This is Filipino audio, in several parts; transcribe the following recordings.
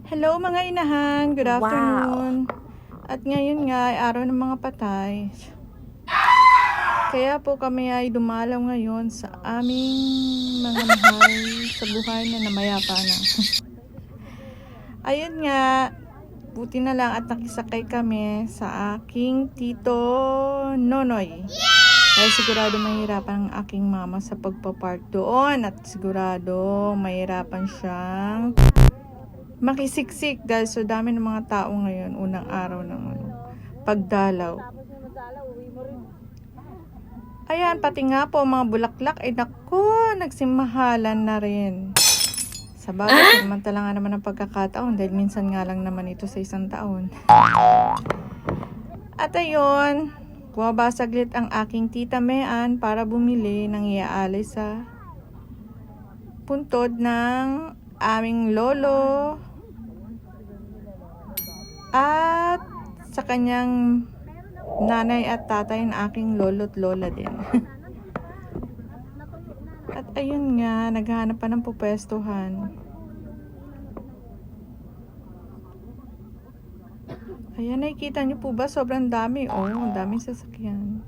Hello mga inahan, good Wow. afternoon. At ngayon nga ay araw ng mga patay. Kaya po kami ay dumalaw ngayon sa aming mga mahal sa buhay na namayapa na. Ayun nga, buti na lang at nakisakay kami sa aking tito Nonoy. Dahil sigurado mahirapan ang aking mama sa pagpapark doon at sigurado mahirapan siyang makisiksik dahil so dami ng mga tao ngayon, unang araw ng pagdalaw. Ayan, pati nga po mga bulaklak ay naku, nagsimahalan na rin. Sa bagay, samantala nga naman ang pagkakataon dahil minsan nga lang naman ito sa isang taon. At ayun, bumaba saglit ang aking tita Mean para bumili ng iaalay sa puntod ng aming lolo at sa kanyang nanay at tatay ng aking lolo't lola din. At ayun nga, naghahanap pa ng pupwestuhan. Ayan, nakikita niyo po ba? Sobrang dami. Oh, ang daming sasakyan.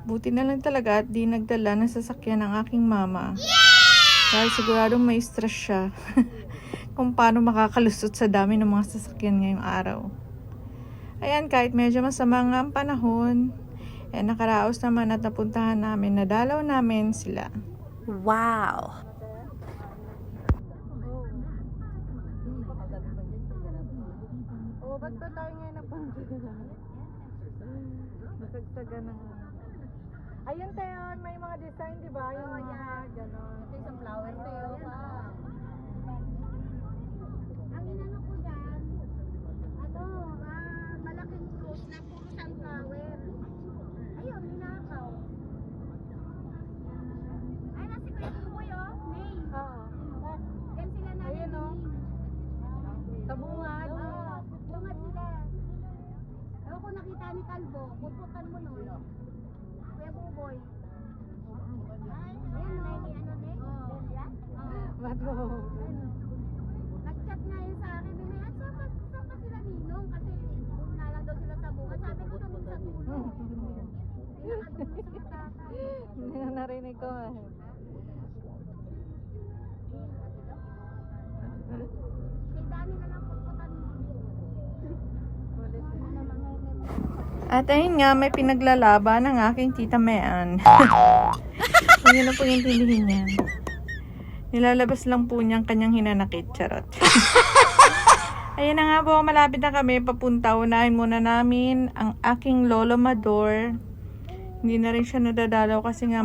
Buti na lang talaga at di nagdala ng sasakyan ng aking mama. Dahil siguradong may stress siya kung paano makakalusot sa dami ng mga sasakyan ngayong araw. Ayan, kahit medyo masama nga ang panahon, nakaraos naman at napuntahan namin, nadalaw namin sila. Wow. Oh, ba't ba tayo ngayon napunta? Masagsaga na nga. Ayun tayo, may mga design, di ba? Yung mga gano'n. Ito isang flower tayo pa. Ang inano ko dyan, malaking fruit na puro sunflower. Ayun, ninakaw. Ay, nasi ko yung buboy, oh. May. Oo. Yan sila na. Ayun, oh. Tabungad. Oo, bungad sila. Ewan ko nakita ni Kalbo, puputan mo nun. Kuya Buboy. Ayan, oh. Oo. Ba't mo? Nag-chat nga yun sa akin, Binayan, saan pa sila ninong? Kasi doon na lang daw sila sa bukid. Sabi ko doon sa dulo. Pinakadulo sa tatay. Hindi na narinig ko eh. Si Dani na lang puputan mo. At ayun nga, may pinaglalaban ng aking tita Mean. Hindi na po yung tindihin niyan. Nilalabas lang po niyang kanyang hinanakit. Charot. Ayun na nga po, malapit na kami. Papunta, unahin muna namin ang aking lolo Mador. Hindi na rin siya nadadalaw kasi nga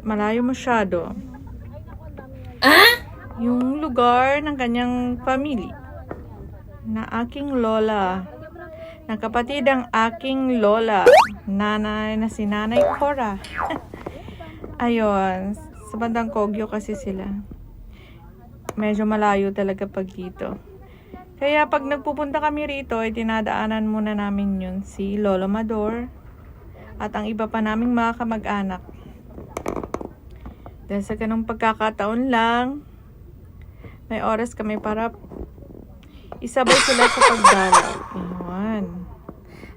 malayo masyado. Yung lugar ng kanyang family. Na aking lola. Na kapatid ang aking lola. Nanay na si Nanay Cora. Ayun. Sa bandang Kogyo kasi sila. Medyo malayo talaga pag dito. Kaya pag nagpupunta kami rito, ay dinadaanan muna namin yun si Lolo Mador at ang iba pa naming mga kamag-anak. Dahil sa ganung pagkakataon lang, may oras kami para isabay sila sa pagdalaw. Ayan.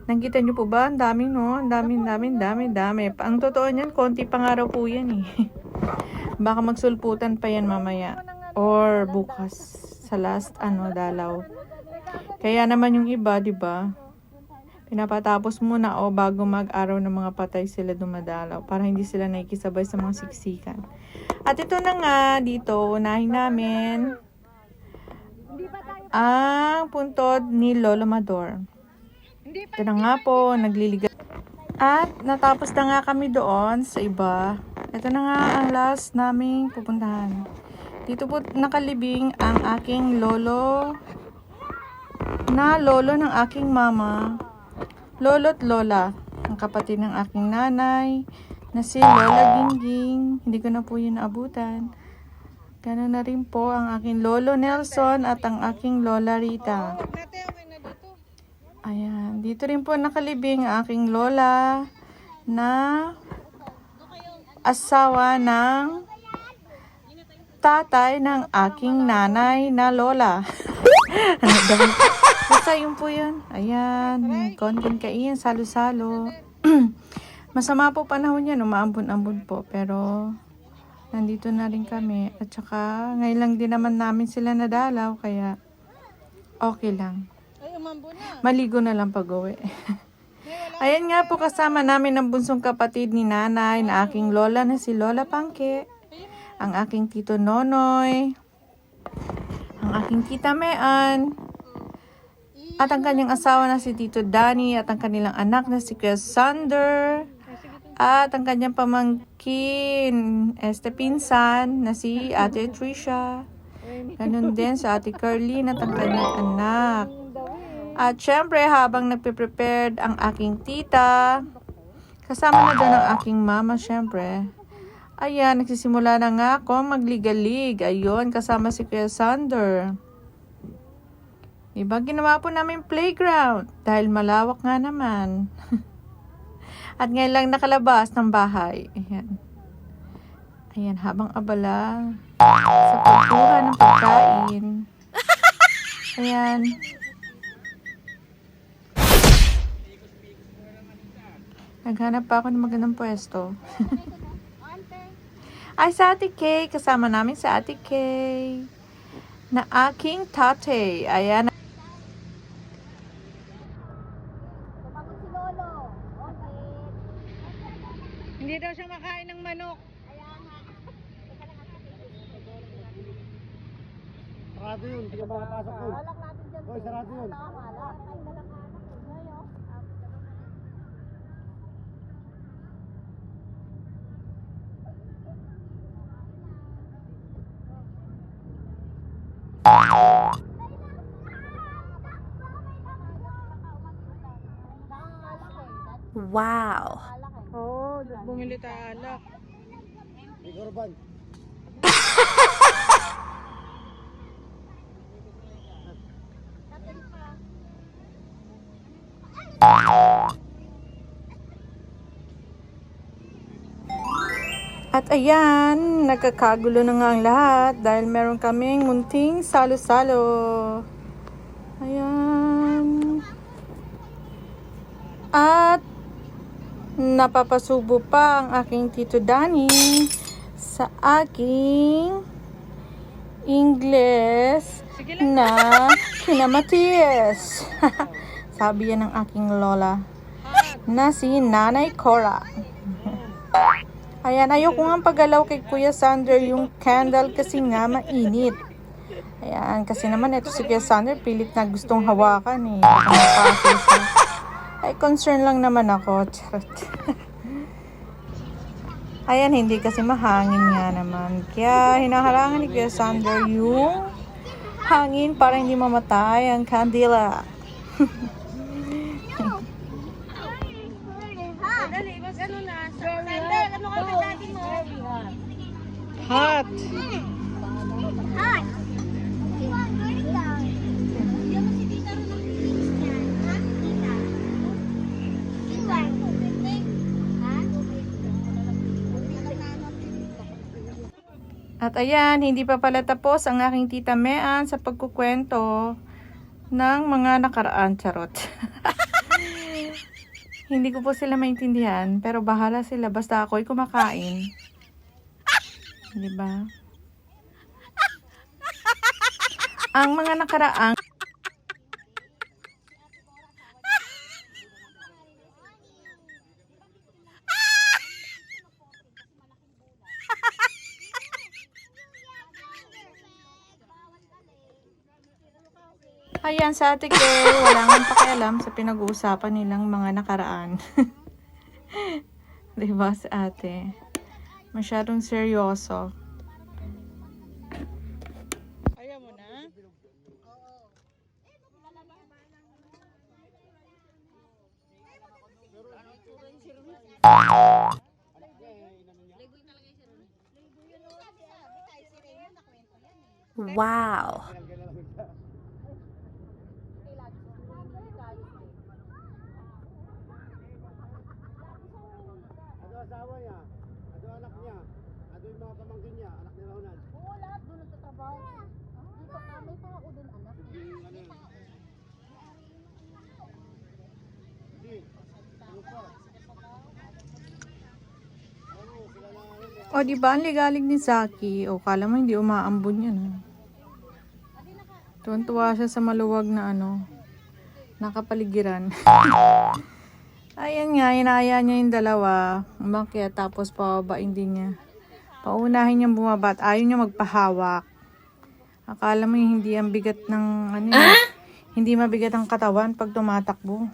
Nakita nyo po ba? Ang dami, no? Ang dami. Ang totoo niyan, konti pa nga raw po yan eh. Baka magsulputan pa yan mamaya. Or bukas sa last dalaw. Kaya naman yung iba, di ba? Pinapatapos muna o bago mag-araw ng mga patay sila dumadalaw para hindi sila nakikisabay sa mga siksikan. At ito na nga dito, unahin namin ang puntod ni Lolo Mador. Ito na nga po, nagliligas. At natapos na nga kami doon sa iba. Ito na nga ang last naming pupuntahan. Dito po nakalibing ang aking lolo na lolo ng aking mama. Lolo't lola, ang kapatid ng aking nanay na si Lola Gingging. Hindi ko na po yun naabutan. Ganoon na rin po ang aking lolo Nelson at ang aking lola Rita. Ayan, dito rin po nakalibing ang aking lola na asawa ng tatay ng aking nanay na lola. Ano daw? Basta yun po yun. Ayan, konting kain, salo-salo. Masama po panahon yan, umaambon-ambon po. Pero, nandito na rin kami. At saka, ngayon lang din naman namin sila nadalaw. Kaya, okay lang. Maligo na lang pag-uwi. Ayan nga po, kasama namin ang bunsong kapatid ni nanay na aking lola na si Lola Pangke. Ang aking tito Nonoy. Ang aking tita Mean. At ang kanyang asawa na si Tito Danny at ang kanilang anak na si Kuya Sander. At ang kanyang pamangkin, pinsan na si Ate Trisha. Ganun din sa Ate Carlene at ang kanyang anak. At syempre habang nagpe-prepared ang aking tita, kasama na doon ang aking mama syempre. Ayan, nagsisimula na nga ako magligalig. Ayun, kasama si Kuya Sander. Diba, ginawa po namin playground dahil malawak nga naman. At ngayon lang nakalabas ng bahay. Ayan. Ayan, habang abala sa pagkuha ng pagkain. Ayan. Naghanap pa ako ng magandang pwesto. Ay, sa Ate Kay. Kasama namin sa Ate Kay. Na aking tate. Ayan. Pagod si Lolo. Okay. Hindi daw siya makain ng manok. Kaya nga. Sarado yun, hindi ka makapasok yun. Alak natin dyan. Hoy, sarado yun. Alak. Ay, nalang anak. Ngayon. Wow. Oo, bumili tayo alak. May korban. At ayan, nagkakagulo na nga ang lahat dahil meron kaming munting salo-salo. Ayan. At napapasubo pa ang aking Tito Danny sa aking Ingles na kinamatis. Sabi yan ng aking lola na si Nanay Cora. Ayan, ayoko nga pagalaw kay Kuya Sander yung candle kasi nga mainit. Ayan, kasi naman ito si Kuya Sander pilit na gustong hawakan eh. Ay, concern lang naman ako. Charot. Ayan, hindi kasi mahangin nga naman. Kaya hinaharangan ni Kuya Sander yung hangin para hindi mamatay ang kandila. Hot. Hot. At ayan, hindi pa pala tapos ang aking tita Mean sa pagkukwento ng mga nakaraan. Charot. Hindi ko po sila maintindihan, pero bahala sila basta ako'y kumakain. Diba? Ang mga nakaraan ayan, sa Ate Kay, wala nang pakialam sa pinag-uusapan nilang mga nakaraan. Diba, sa ate? Masyadong seryoso. Ayaw mo na? Wow. Ano asawa niya? Ano anak niya? Ano yung mga pamangkin niya? Anak ni Raunan? Oo, lahat di ba? Ang ligalig ni Zaki. O, kala mo hindi umaambon yan, ha? Tuwan-tuwa siya sa maluwag na nakapaligiran. Ayan nga, inaya niya yung dalawa. Umakyat, tapos pababain din niya. Paunahin niyang bumaba at ayaw niya magpahawak. Akala mo yung hindi ang bigat ng hindi mabigat ang katawan pag tumatakbo.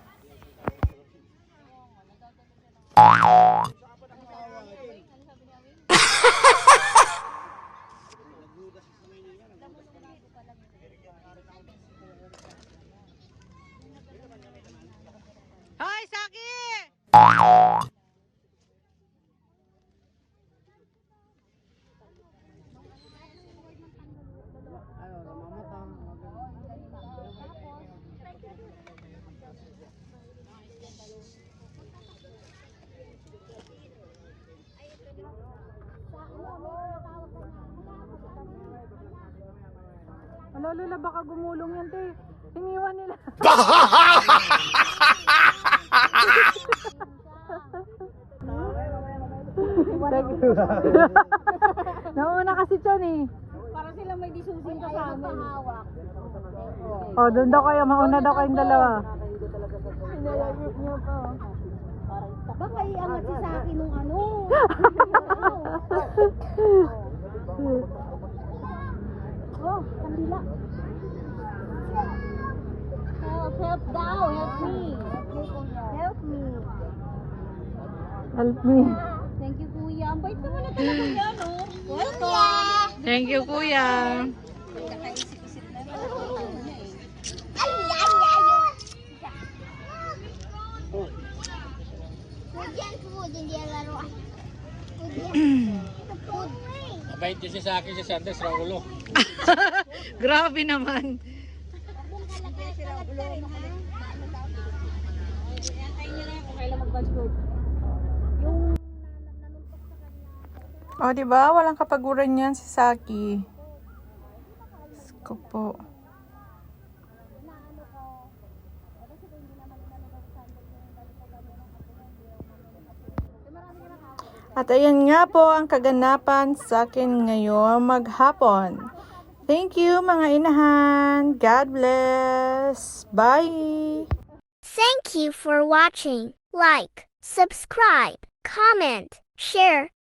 Hoy, Saki! Ala, Lola, baka gumulong yan, te. Iniwan nila. Nauna kasi Chan eh. Para sila may disusing kasama. Hawak. O, doon daw kayo. Mauna daw kayong dalawa. Sinalagip niyo pa. Baka iangat si Saki nung Oh, kandila. Help daw. Help me. Help me. Help me. Thank you, kuya. Ang bait naman na talaga yan, oh. Welcome. Thank you, kuya. Food, hindi ang laruan. Food. Mabait din siya sa akin si Sanders Raulo. Grabe naman. O, diba? Walang kapaguran yan si Saki. Ko po. At ayan nga po ang kaganapan sa akin ngayong maghapon. Thank you mga inahan. God bless. Bye. Thank you for watching. Like, subscribe, comment, share,